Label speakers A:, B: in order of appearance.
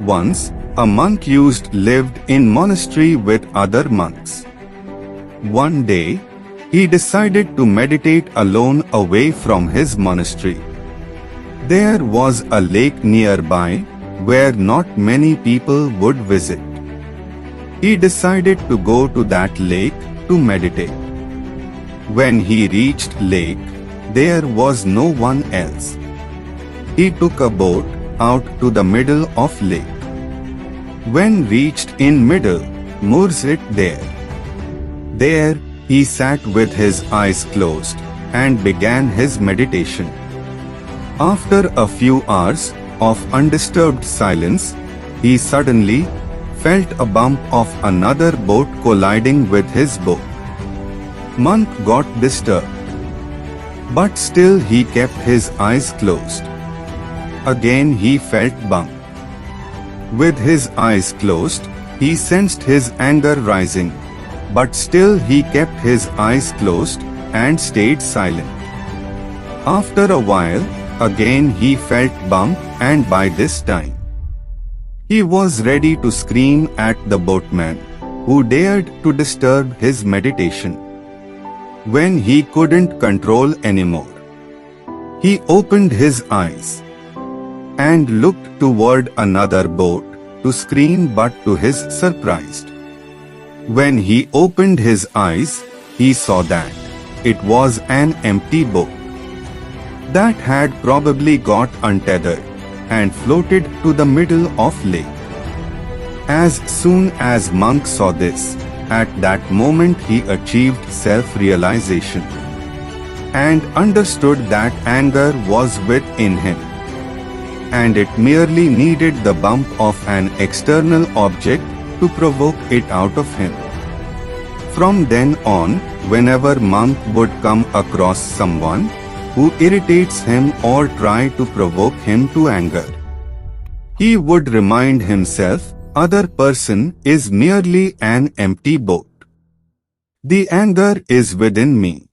A: Once, a monk lived in monastery with other monks. One day, he decided to meditate alone away from his monastery. There was a lake nearby where not many people would visit. He decided to go to that lake to meditate. When he reached lake, there was no one else. He took a boat out to the middle of lake. When reached in middle, moors it there. There, he sat with his eyes closed and began his meditation. After a few hours of undisturbed silence, he suddenly felt a bump of another boat colliding with his boat. Monk got disturbed, but still he kept his eyes closed. Again he felt bump. With his eyes closed, he sensed his anger rising, but still he kept his eyes closed and stayed silent. After a while, again he felt bump, and by this time, he was ready to scream at the boatman, who dared to disturb his meditation. When he couldn't control anymore, he opened his eyes and looked toward another boat to scream, but to his surprise, when he opened his eyes, he saw that it was an empty boat that had probably got untethered and floated to the middle of lake. As soon as monk saw this, at that moment he achieved self-realization and understood that anger was within him, and it merely needed the bump of an external object to provoke it out of him. From then on, whenever monk would come across someone who irritates him or try to provoke him to anger, he would remind himself, other person is merely an empty boat. The anger is within me.